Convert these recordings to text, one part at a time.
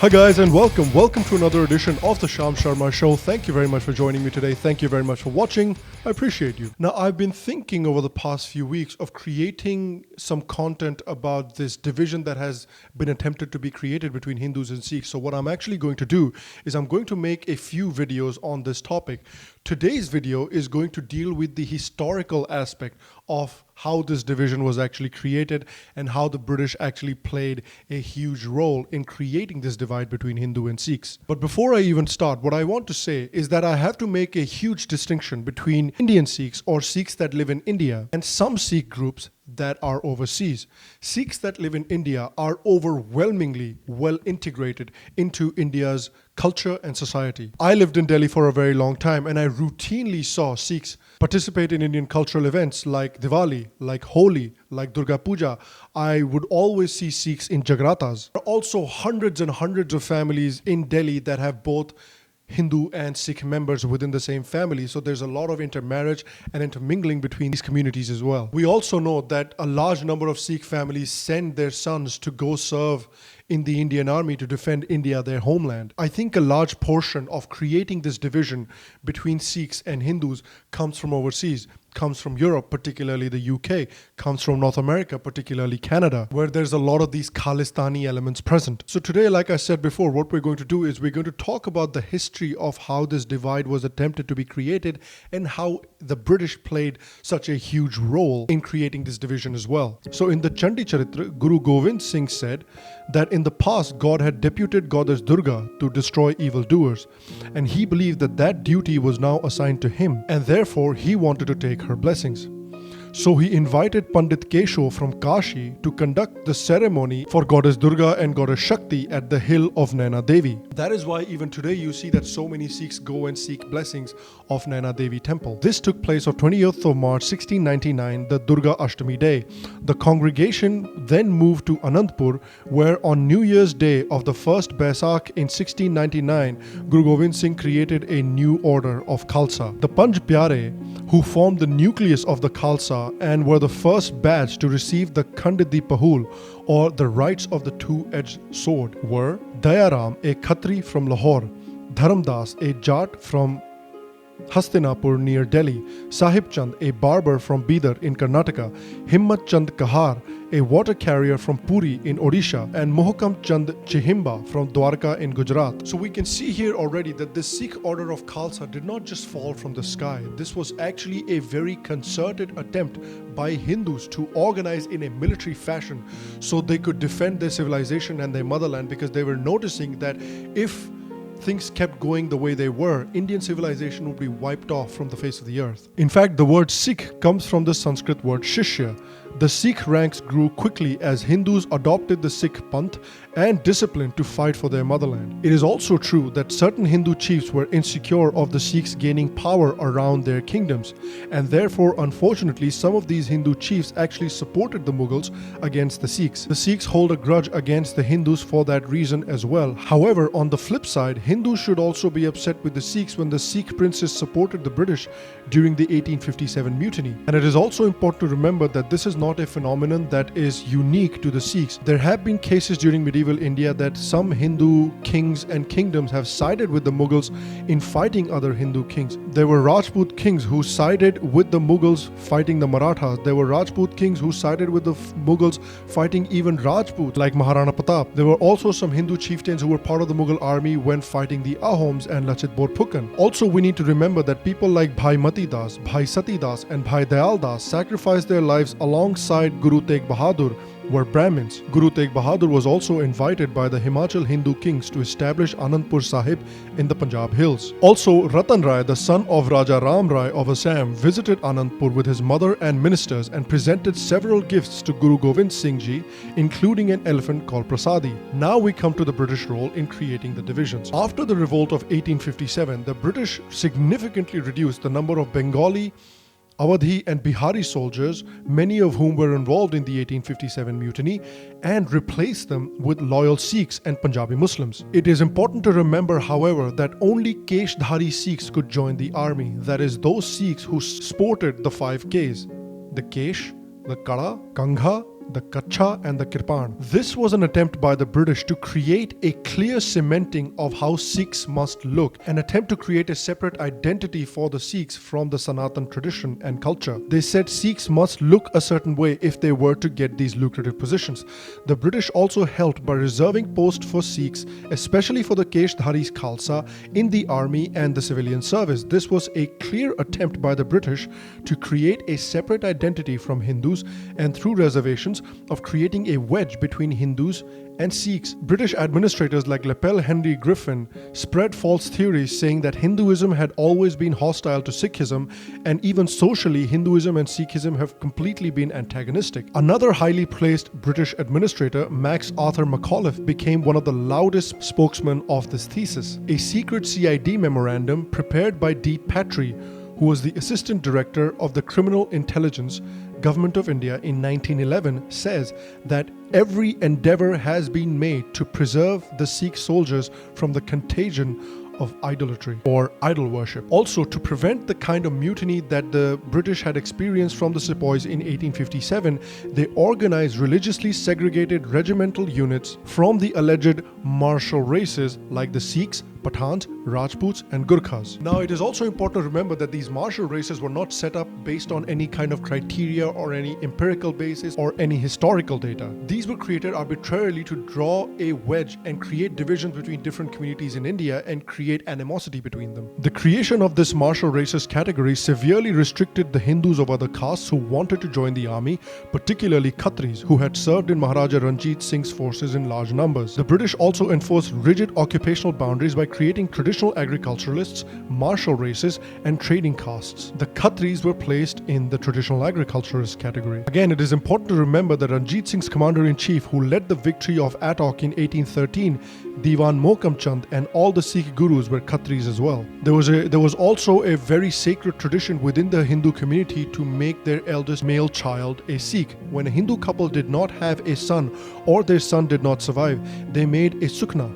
Hi guys and welcome to another edition of the Sharma show. Thank you very much for joining me today. Thank you very much for watching. I appreciate you. Now I've been thinking over the past few weeks of creating some content about this division that has been attempted to be created between Hindus and Sikhs. So what I'm actually going to do is I'm going to make a few videos on this topic. Today's video is going to deal with the historical aspect of how this division was actually created and how the British actually played a huge role in creating this divide between Hindu and Sikhs. But before I even start, what I want to say is that I have to make a huge distinction between Indian Sikhs or Sikhs that live in India and some Sikh groups that are overseas. Sikhs that live in India are overwhelmingly well integrated into India's culture and society. I lived in Delhi for a very long time and I routinely saw Sikhs participate in Indian cultural events like Diwali, like Holi, like Durga Puja. I would always see Sikhs in Jagratas. There are also hundreds and hundreds of families in Delhi that have both Hindu and Sikh members within the same family. So there's a lot of intermarriage and intermingling between these communities as well. We also know that a large number of Sikh families send their sons to go serve in the Indian army to defend India, their homeland. I think a large portion of creating this division between Sikhs and Hindus comes from overseas, comes from Europe, particularly the UK, comes from North America, particularly Canada, where there's a lot of these Khalistani elements present. So today, like I said before, what we're going to do is we're going to talk about the history of how this divide was attempted to be created and how the British played such a huge role in creating this division as well. So in the Chandi Charitra, Guru Govind Singh said that in the past, God had deputed Goddess Durga to destroy evildoers, and he believed that that duty was now assigned to him, and therefore he wanted to take her blessings. So he invited Pandit Kesho from Kashi to conduct the ceremony for Goddess Durga and Goddess Shakti at the hill of Naina Devi. That is why even today you see that so many Sikhs go and seek blessings of Naina Devi temple. This took place on 20th of March 1699, the Durga Ashtami day. The congregation then moved to Anandpur, where on New Year's Day of the first Baisakh in 1699, Guru Govind Singh created a new order of Khalsa. The Panj Pyare, who formed the nucleus of the Khalsa and were the first batch to receive the Khandit di Pahul, or the rights of the two-edged sword, were Dayaram, a Khatri from Lahore, Dharamdas, a Jat from Hastinapur near Delhi, Sahib Chand, a barber from Bidar in Karnataka, Himmat Chand Kahar, a water carrier from Puri in Odisha, and Mohakam Chand Chihimba from Dwarka in Gujarat. So we can see here already that this Sikh order of Khalsa did not just fall from the sky. This was actually a very concerted attempt by Hindus to organize in a military fashion so they could defend their civilization and their motherland, because they were noticing that if things kept going the way they were, Indian civilization would be wiped off from the face of the earth. In fact, the word Sikh comes from the Sanskrit word Shishya. The Sikh ranks grew quickly as Hindus adopted the Sikh Panth and discipline to fight for their motherland. It is also true that certain Hindu chiefs were insecure of the Sikhs gaining power around their kingdoms, and therefore, unfortunately, some of these Hindu chiefs actually supported the Mughals against the Sikhs. The Sikhs hold a grudge against the Hindus for that reason as well. However, on the flip side, Hindus should also be upset with the Sikhs when the Sikh princes supported the British during the 1857 mutiny. And it is also important to remember that this is not a phenomenon that is unique to the Sikhs. There have been cases during medieval India that some Hindu kings and kingdoms have sided with the Mughals in fighting other Hindu kings. There were Rajput kings who sided with the Mughals fighting the Marathas. There were Rajput kings who sided with the Mughals fighting even Rajput, like Maharana Pratap. There were also some Hindu chieftains who were part of the Mughal army when fighting the Ahoms and Lachit Borphukan. Also, we need to remember that people like Bhai Mati Das, Bhai Sati Das, and Bhai Dayal Das sacrificed their lives alongside Guru Tegh Bahadur were Brahmins. Guru Tegh Bahadur was also invited by the Himachal Hindu kings to establish Anandpur Sahib in the Punjab hills. Also, Ratan Rai, the son of Raja Ram Rai of Assam, visited Anandpur with his mother and ministers and presented several gifts to Guru Govind Singh Ji, including an elephant called Prasadi. Now we come to the British role in creating the divisions. After the revolt of 1857, the British significantly reduced the number of Bengali, Awadhi and Bihari soldiers, many of whom were involved in the 1857 mutiny, and replaced them with loyal Sikhs and Punjabi Muslims. It is important to remember, however, that only Keshdhari Sikhs could join the army, that is, those Sikhs who sported the 5 Ks, the Kesh, the Kara, Kangha, the Kacha and the Kirpan. This was an attempt by the British to create a clear cementing of how Sikhs must look, an attempt to create a separate identity for the Sikhs from the Sanatan tradition and culture. They said Sikhs must look a certain way if they were to get these lucrative positions. The British also helped by reserving posts for Sikhs, especially for the Keshdharis Khalsa, in the army and the civilian service. This was a clear attempt by the British to create a separate identity from Hindus, and through reservations of creating a wedge between Hindus and Sikhs. British administrators like Lepel Henry Griffin spread false theories saying that Hinduism had always been hostile to Sikhism, and even socially Hinduism and Sikhism have completely been antagonistic. Another highly placed British administrator, Max Arthur McAuliffe, became one of the loudest spokesmen of this thesis. A secret CID memorandum prepared by D. Patry, who was the Assistant Director of the Criminal Intelligence Government of India in 1911, says that every endeavor has been made to preserve the Sikh soldiers from the contagion of idolatry or idol worship. Also, to prevent the kind of mutiny that the British had experienced from the sepoys in 1857, they organized religiously segregated regimental units from the alleged martial races like the Sikhs, Pathans, Rajputs and Gurkhas. Now, it is also important to remember that these martial races were not set up based on any kind of criteria or any empirical basis or any historical data. These were created arbitrarily to draw a wedge and create divisions between different communities in India and create animosity between them. The creation of this martial races category severely restricted the Hindus of other castes who wanted to join the army, particularly Khatris, who had served in Maharaja Ranjit Singh's forces in large numbers. The British also enforced rigid occupational boundaries by creating traditional agriculturalists, martial races, and trading castes. The Khatris were placed in the traditional agriculturalist category. Again, it is important to remember that Ranjit Singh's commander-in-chief, who led the victory of Attock in 1813, Diwan Mohkam Chand, and all the Sikh gurus were Khatris as well. There was also a very sacred tradition within the Hindu community to make their eldest male child a Sikh. When a Hindu couple did not have a son or their son did not survive, they made a Sukhna,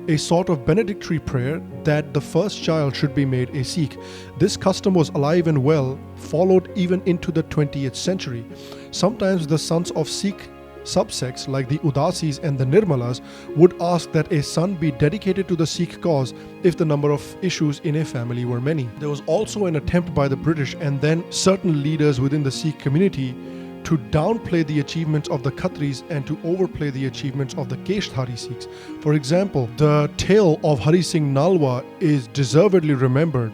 a sort of benedictory prayer that the first child should be made a Sikh. This custom was alive and well, followed even into the 20th century. Sometimes the sons of Sikh subsects like the Udasis and the Nirmalas would ask that a son be dedicated to the Sikh cause if the number of issues in a family were many. There was also an attempt by the British and then certain leaders within the Sikh community to downplay the achievements of the Khatris and to overplay the achievements of the Keshdhari Sikhs. For example, the tale of Hari Singh Nalwa is deservedly remembered,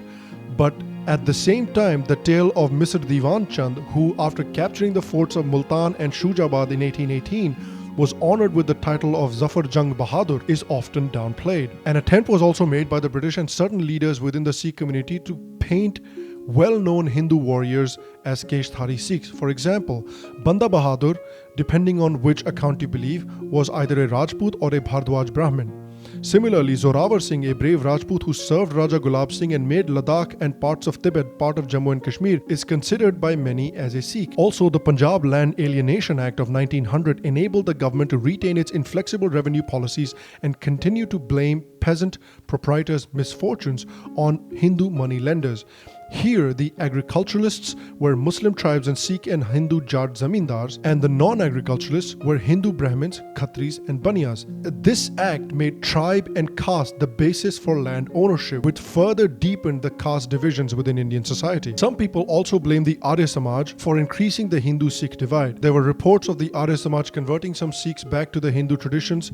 but at the same time, the tale of Mr. Diwan Chand, who after capturing the forts of Multan and Shujabad in 1818, was honored with the title of Zafar Jang Bahadur, is often downplayed. An attempt was also made by the British and certain leaders within the Sikh community to paint well-known Hindu warriors as Keshdhari Sikhs. For example, Banda Bahadur, depending on which account you believe, was either a Rajput or a Bhardwaj Brahmin. Similarly, Zorawar Singh, a brave Rajput who served Raja Gulab Singh and made Ladakh and parts of Tibet part of Jammu and Kashmir, is considered by many as a Sikh. Also, the Punjab Land Alienation Act of 1900 enabled the government to retain its inflexible revenue policies and continue to blame peasant proprietors' misfortunes on Hindu money lenders. Here, the agriculturalists were Muslim tribes and Sikh and Hindu Jat zamindars, and the non-agriculturalists were Hindu Brahmins, Khatris and Baniyas. This act made tribe and caste the basis for land ownership, which further deepened the caste divisions within Indian society. Some people also blame the Arya Samaj for increasing the Hindu-Sikh divide. There were reports of the Arya Samaj converting some Sikhs back to the Hindu traditions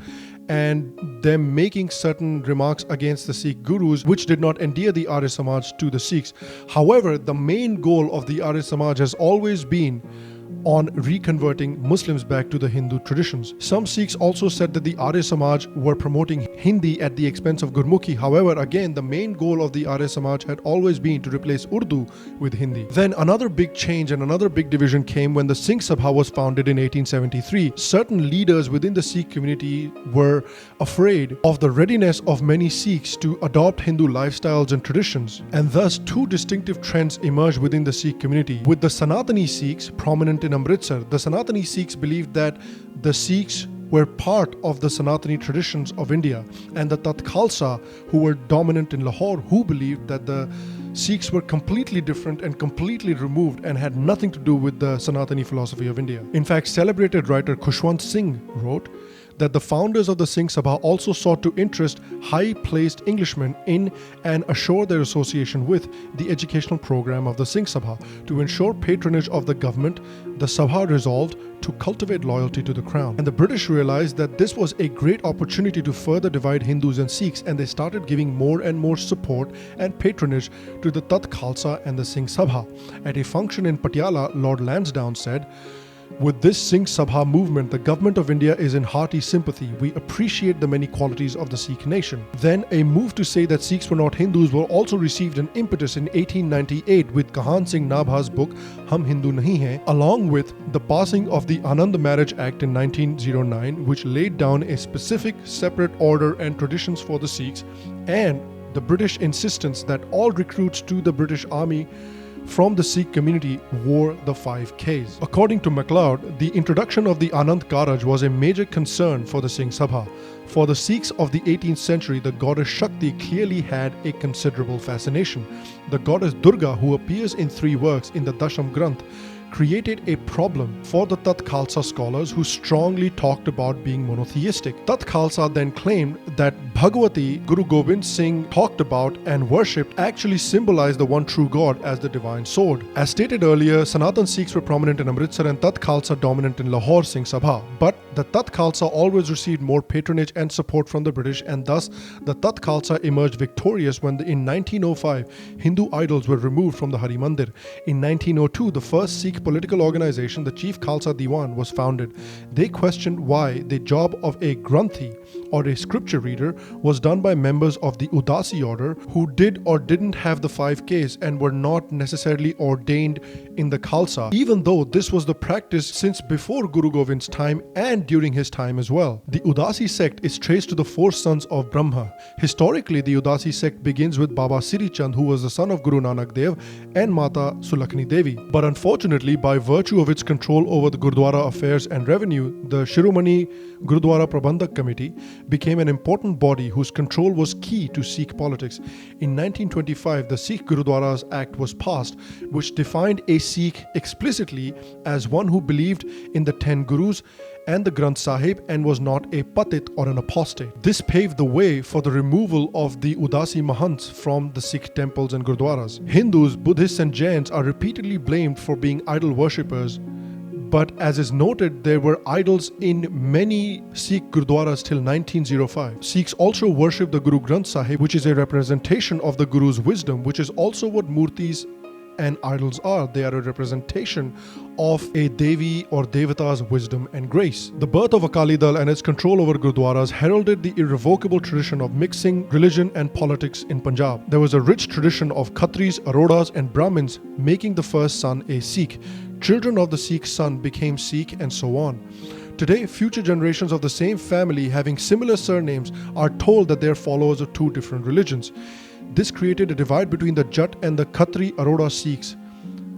and them making certain remarks against the Sikh gurus, which did not endear the Arya Samaj to the Sikhs. However, the main goal of the Arya Samaj has always been on reconverting Muslims back to the Hindu traditions. Some Sikhs also said that the Arya Samaj were promoting Hindi at the expense of Gurmukhi. However, again, the main goal of the Arya Samaj had always been to replace Urdu with Hindi. Then another big change and another big division came when the Singh Sabha was founded in 1873. Certain leaders within the Sikh community were afraid of the readiness of many Sikhs to adopt Hindu lifestyles and traditions, and thus two distinctive trends emerged within the Sikh community. With the Sanatani Sikhs prominent in Amritsar, the Sanatani Sikhs believed that the Sikhs were part of the Sanatani traditions of India, and the Tat Khalsa, who were dominant in Lahore, who believed that the Sikhs were completely different and completely removed and had nothing to do with the Sanatani philosophy of India. In fact, celebrated writer Khushwant Singh wrote that the founders of the Singh Sabha also sought to interest high-placed Englishmen in and assure their association with the educational program of the Singh Sabha. To ensure patronage of the government, the Sabha resolved to cultivate loyalty to the crown. And the British realized that this was a great opportunity to further divide Hindus and Sikhs, and they started giving more and more support and patronage to the Tat Khalsa and the Singh Sabha. At a function in Patiala, Lord Lansdowne said, "With this Singh Sabha movement, the government of India is in hearty sympathy. We appreciate the many qualities of the Sikh nation." Then a move to say that Sikhs were not Hindus were also received an impetus in 1898 with Kahan Singh Nabha's book Hum Hindu Nahi Hain, along with the passing of the Anand Marriage Act in 1909, which laid down a specific separate order and traditions for the Sikhs, and the British insistence that all recruits to the British Army from the Sikh community wore the 5 Ks. According to MacLeod, the introduction of the Anand Karaj was a major concern for the Singh Sabha. For the Sikhs of the 18th century, the goddess Shakti clearly had a considerable fascination. The goddess Durga, who appears in 3 works in the Dasham Granth, created a problem for the Tat Khalsa scholars who strongly talked about being monotheistic. Tat Khalsa then claimed that Bhagwati Guru Gobind Singh talked about and worshipped actually symbolized the one true God as the divine sword. As stated earlier, Sanatan Sikhs were prominent in Amritsar and Tat Khalsa dominant in Lahore Singh Sabha. But the Tat Khalsa always received more patronage and support from the British, and thus the Tat Khalsa emerged victorious when in 1905 Hindu idols were removed from the Hari Mandir. In 1902, the first Sikh political organization, the Chief Khalsa Diwan, was founded. They questioned why the job of a Granthi or a scripture reader was done by members of the Uddasi order who did or didn't have the 5 Ks and were not necessarily ordained in the Khalsa, even though this was the practice since before Guru Govind's time and during his time as well. The Uddasi Sect is traced to the 4 sons of Brahma. Historically, the Uddasi Sect begins with Baba Siri Chand, who was the son of Guru Nanak Dev, and Mata Sulakshmi Devi. But unfortunately, by virtue of its control over the Gurdwara affairs and revenue, the Shiromani Gurdwara Prabandhak Committee became an important body whose control was key to Sikh politics. In 1925, the Sikh Gurudwaras Act was passed, which defined a Sikh explicitly as one who believed in the 10 Gurus and the Granth Sahib and was not a patit or an apostate. This paved the way for the removal of the Udasi Mahants from the Sikh temples and Gurdwaras. Hindus, Buddhists and Jains are repeatedly blamed for being idol worshippers, but as is noted, there were idols in many Sikh Gurdwaras till 1905. Sikhs also worship the Guru Granth Sahib, which is a representation of the Guru's wisdom, which is also what murtis and idols are. They are a representation of a Devi or Devata's wisdom and grace. The birth of Akali Dal and its control over Gurdwaras heralded the irrevocable tradition of mixing religion and politics in Punjab. There was a rich tradition of Khatris, Arodas and Brahmins making the first son a Sikh. Children of the Sikh son became Sikh and so on. Today, future generations of the same family having similar surnames are told that they are followers of 2 different religions. This created a divide between the Jat and the Khatri Aroda Sikhs,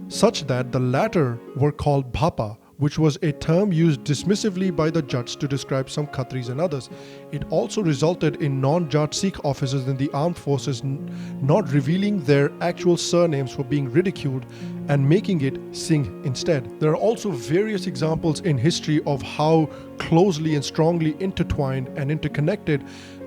such that the latter were called Bhapa, which was a term used dismissively by the Jats to describe some Khatris and others. It also resulted in non-Jat Sikh officers in the armed forces not revealing their actual surnames for being ridiculed and making it Singh instead. There are also various examples in history of how closely and strongly intertwined and interconnected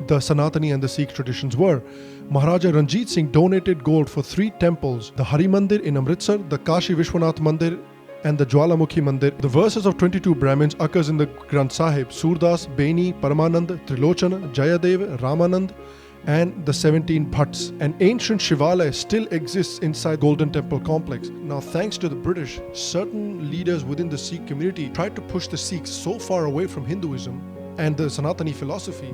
the Sanatani and the Sikh traditions were. Maharaja Ranjit Singh donated gold for 3 temples, the Hari Mandir in Amritsar, the Kashi Vishwanath Mandir and the Jwalamukhi Mandir. The verses of 22 Brahmins occurs in the Granth Sahib, Surdas, Beni, Paramanand, Trilochana, Jayadev, Ramanand and the 17 Bhatts. An ancient Shivalaya still exists inside Golden Temple complex. Now, thanks to the British, certain leaders within the Sikh community tried to push the Sikhs so far away from Hinduism and the Sanatani philosophy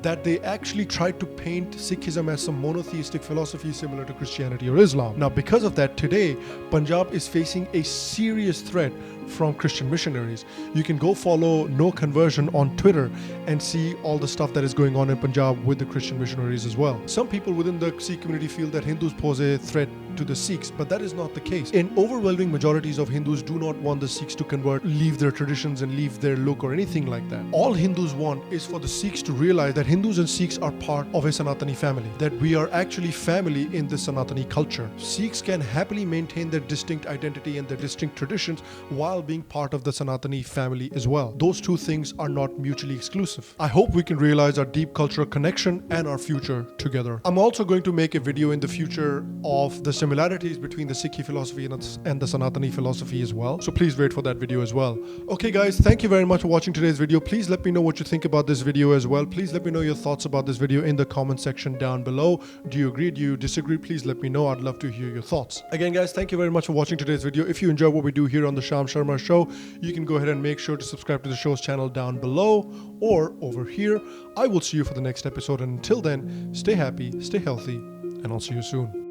that they actually tried to paint Sikhism as some monotheistic philosophy similar to Christianity or Islam. Now, because of that, today, Punjab is facing a serious threat from Christian missionaries. You can go follow No Conversion on Twitter and see all the stuff that is going on in Punjab with the Christian missionaries as well. Some people within the Sikh community feel that Hindus pose a threat to the Sikhs, but that is not the case. In overwhelming majorities of Hindus do not want the Sikhs to convert, leave their traditions and leave their look or anything like that. All Hindus want is for the Sikhs to realize that Hindus and Sikhs are part of a Sanatani family, that we are actually family in the Sanatani culture. Sikhs can happily maintain their distinct identity and their distinct traditions while being part of the Sanatani family as well. Those two things are not mutually exclusive. I hope we can realize our deep cultural connection and our future together. I'm also going to make a video in the future of the similarities between the Sikhi philosophy and the Sanatani philosophy as well. So please wait for that video as well. Okay guys, thank you very much for watching today's video. Please let me know what you think about this video as well. Please let me know your thoughts about this video in the comment section down below. Do you agree? Do you disagree? Please let me know. I'd love to hear your thoughts. Again guys, thank you very much for watching today's video. If you enjoy what we do here on the Sham Sharma show, you can go ahead and make sure to subscribe to the show's channel down below or over here. I will see you for the next episode, and until then, stay happy, stay healthy, and I'll see you soon.